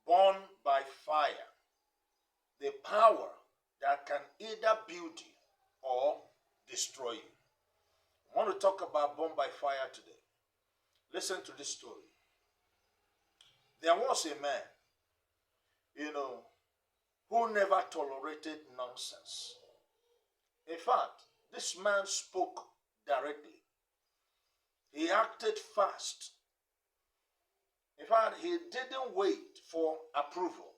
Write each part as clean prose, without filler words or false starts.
born by fire, the power that can either build you or destroy you. I want to talk about born by fire today. Listen to this story. There was a man, who never tolerated nonsense. In fact, this man spoke directly. He acted fast. In fact, he didn't wait for approval.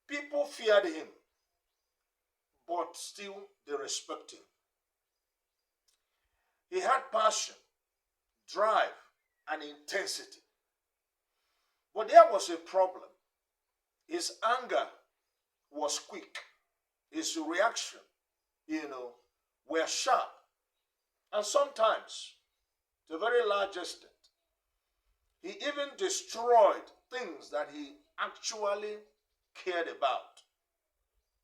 People feared him, but still they respect him. He had passion, drive, and intensity. But there was a problem. His anger was quick. His reaction, were sharp. And sometimes, to a very large extent, he even destroyed things that he actually cared about,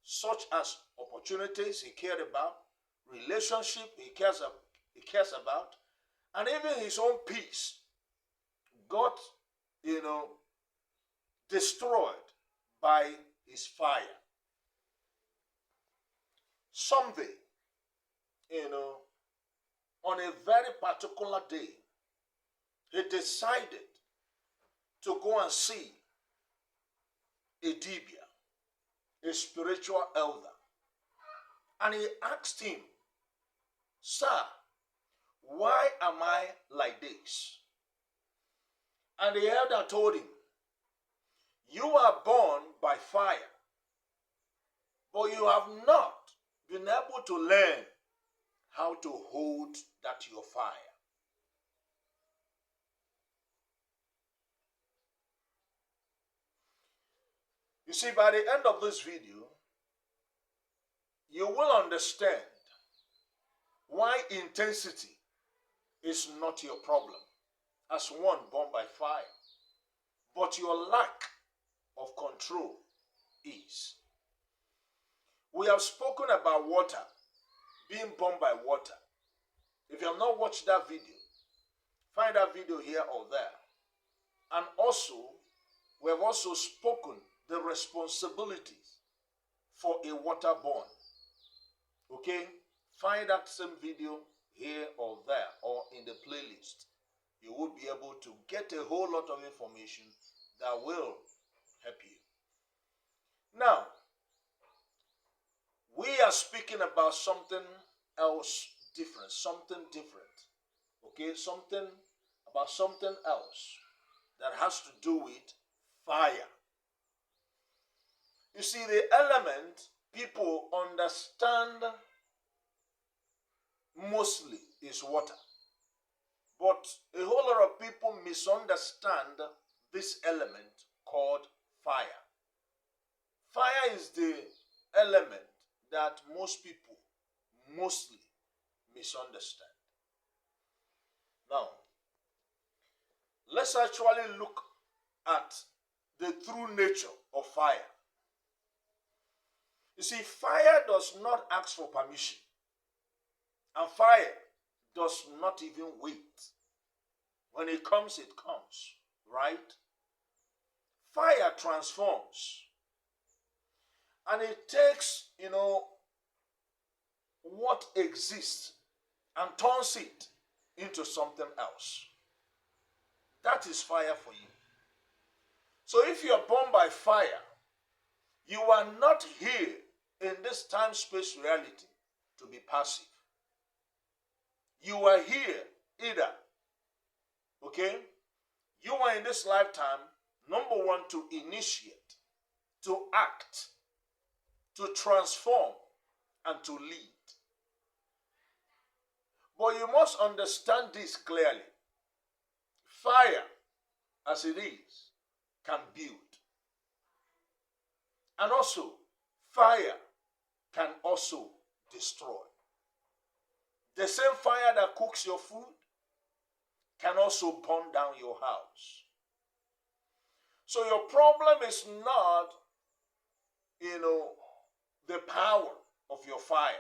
such as opportunities he cared about, relationship he cares about, and even his own peace got, destroyed by his fire. Someday, on a very particular day, he decided to go and see a dibia, a spiritual elder. And he asked him, "Sir, why am I like this?" And the elder told him, "You are born by fire, but you have not been able to learn how to hold that your fire." You see, by the end of this video, you will understand why intensity is not your problem as one born by fire, but your lack of control is. We have spoken about water, being born by water. If you have not watched that video, find that video here or there. And also, we have also spoken the responsibilities for a waterborne. Okay? Find that same video here or there or in the playlist. You will be able to get a whole lot of information that will help you. Now, we are speaking about something else different, okay? Something else that has to do with fire. You see, the element people understand mostly is water. But a whole lot of people misunderstand this element called fire. Fire is the element that most people mostly misunderstand. Now, let's actually look at the true nature of fire. You see, fire does not ask for permission. And fire does not even wait. When it comes, right? Fire transforms. And it takes, what exists and turns it into something else. That is fire for you. So if you are born by fire, you are not here in this time-space reality to be passive. You are here either, okay? You are in this lifetime, number one, to initiate, to act, to transform, and to lead. But you must understand this clearly. Fire, as it is, can build. And also, fire can also destroy. The same fire that cooks your food can also burn down your house. So your problem is not, the power of your fire.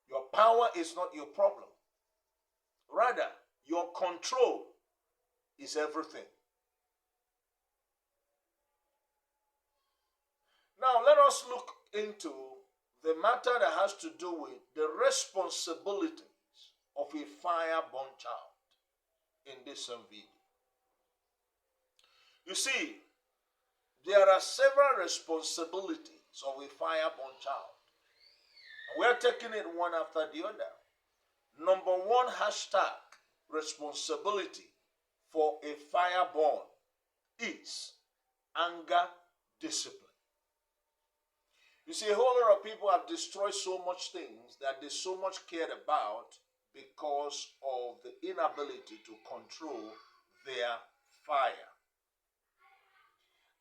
Your power is not your problem. Rather, your control is is everything. Now let us look into the matter that has to do with the responsibilities of a fire-born child in this same video. You see, there are several responsibilities of a fire-born child. We're taking it one after the other. Number one, hashtag responsibility for a fire-born is anger discipline. You see, a whole lot of people have destroyed so much things that they so much cared about because of the inability to control their fire.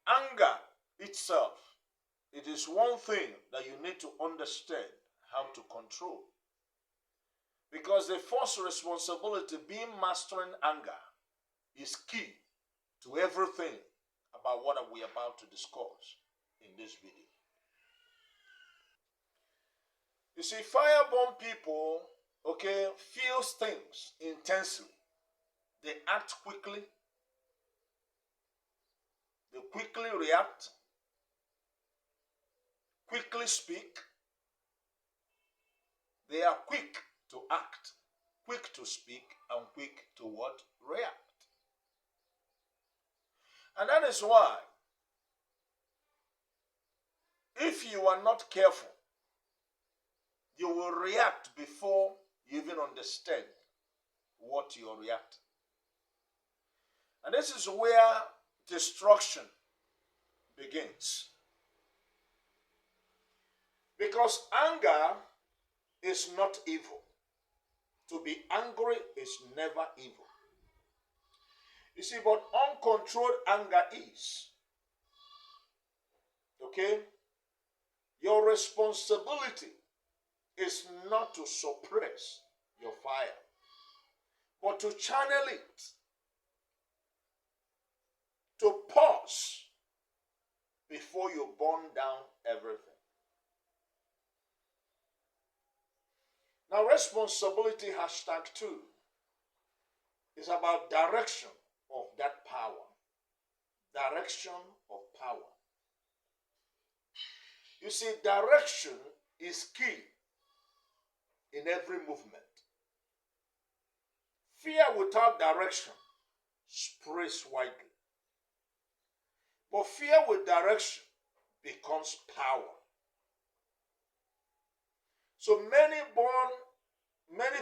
Anger itself, it is one thing that you need to understand how to control. Because the first responsibility, being mastering anger, is key to everything about what we are about to discuss in this video. You see, fire-born people, feel things intensely. They act quickly. They quickly react, quickly speak. They are quick to act, quick to speak, and quick to what? React. And that is why, if you are not careful, you will react before you even understand what you are reacting. And this is where destruction begins. Because anger is not evil. To be angry is never evil. You see, but uncontrolled anger is. Your responsibility is not to suppress your fire, but to channel it, to pause before you burn down everything. Now, responsibility #2 is about direction of that power. Direction of power. You see, direction is key in every movement. Fear without direction spreads widely. But fear with direction becomes power. So many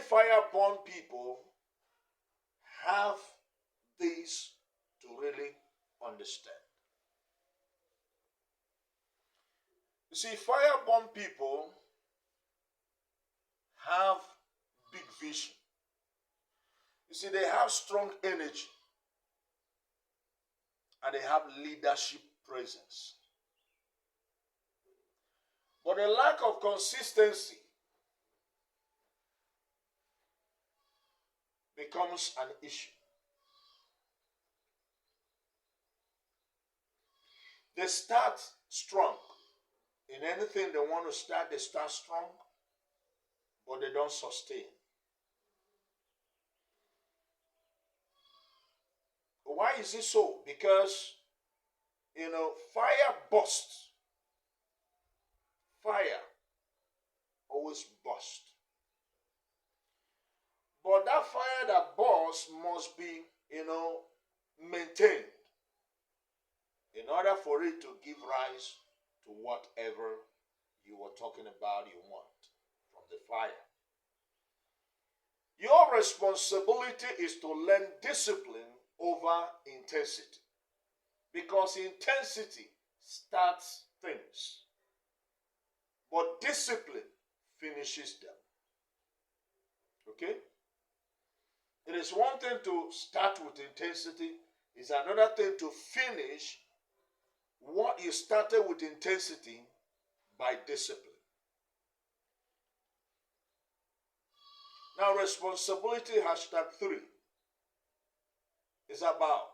fire-born people have this to really understand. You see, fire-born people have big vision. You see, they have strong energy. And they have leadership presence. But the lack of consistency becomes an issue. They start strong. In anything they want to start, they start strong, but they don't sustain. Why is it so? Because, fire bursts. Fire always bursts. But that fire that bursts must be, maintained in order for it to give rise to whatever you were talking about you want from the fire. Your responsibility is to learn discipline over intensity, because intensity starts things, but discipline finishes them. It is one thing to start with intensity, it's another thing to finish what you started with intensity by discipline. Now, responsibility #3 is about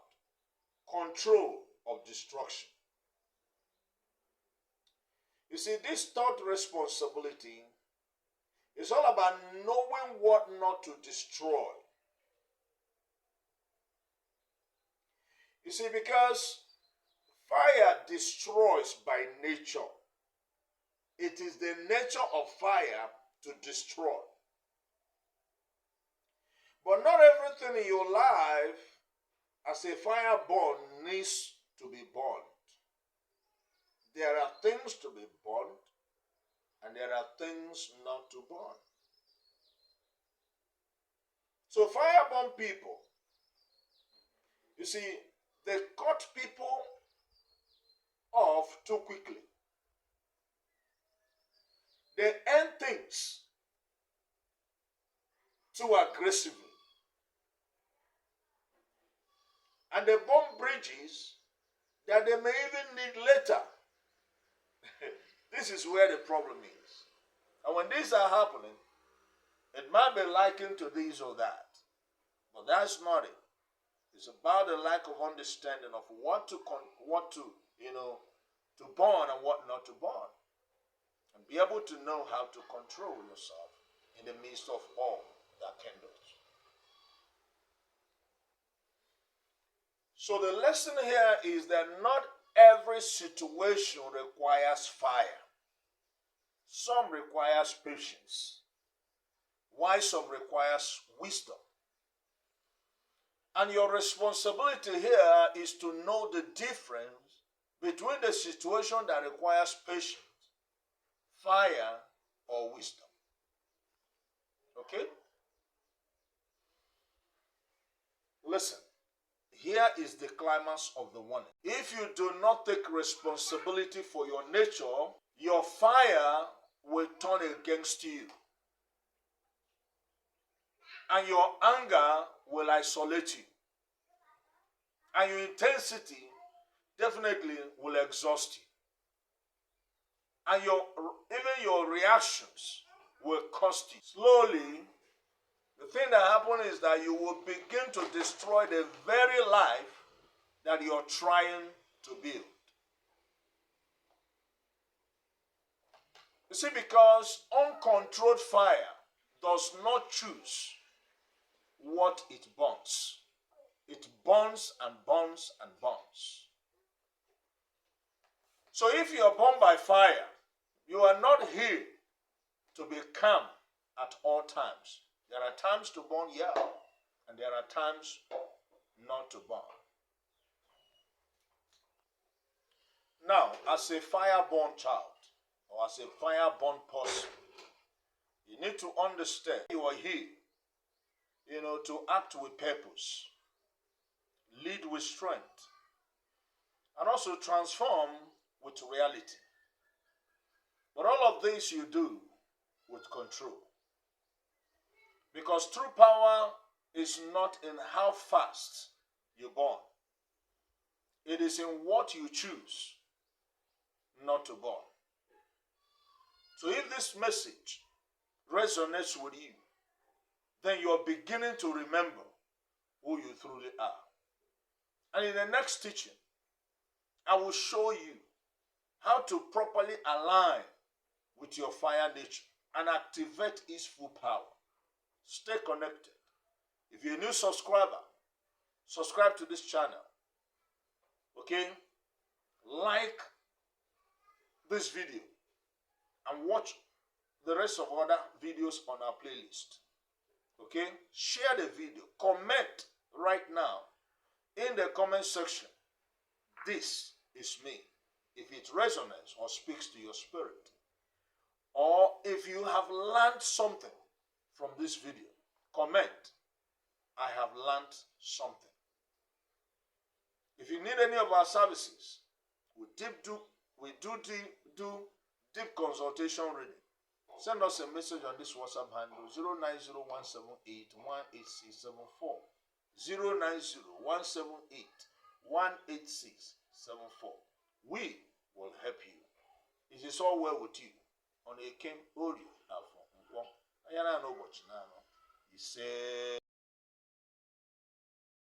control of destruction. You see, this third responsibility is all about knowing what not to destroy. You see, because fire destroys by nature. It is the nature of fire to destroy. But not everything in your life as a fireborn needs to be burned. There are things to be burned and there are things not to burn. So fireborn people, you see, they cut people off too quickly. They end things too aggressively. And they burn bridges that they may even need later. This is where the problem is. And when these are happening, it might be likened to this or that. But that's not it. It's about the lack of understanding of what to burn and what not to burn. And be able to know how to control yourself in the midst of all that candles. So the lesson here is that not every situation requires fire. Some requires patience, while some requires wisdom. And your responsibility here is to know the difference between the situation that requires patience, fire, or wisdom. Okay? Listen, here is the climax of the warning. If you do not take responsibility for your nature, your fire will turn against you. And your anger will isolate you. And your intensity definitely will exhaust you. And even your reactions will cost you. Slowly, the thing that happens is that you will begin to destroy the very life that you're trying to build. You see, because uncontrolled fire does not choose what it burns. It burns and burns and burns. So if you are burned by fire, you are not here to be calm at all times. There are times to burn, yeah, and there are times not to burn. Now, as a fireborn child, or as a fireborn person, you need to understand you are here, to act with purpose, lead with strength, and also transform with reality. But all of this you do with control. Because true power is not in how fast you burn. It is in what you choose not to burn. So if this message resonates with you, then you are beginning to remember who you truly are. And in the next teaching, I will show you how to properly align with your fire nature and activate its full power. Stay connected. If you're a new subscriber, subscribe to this channel. Okay? Like this video and watch the rest of other videos on our playlist. Okay? Share the video. Comment right now in the comment section. This is me. If it resonates or speaks to your spirit, or if you have learned something from this video, comment, I have learned something. If you need any of our services, we do deep consultation reading. Send us a message on this WhatsApp handle 090-178-18674. 090-178-18674. We will help you. It is all well with you. On a came Ori Afon. Ayana no watch now. He said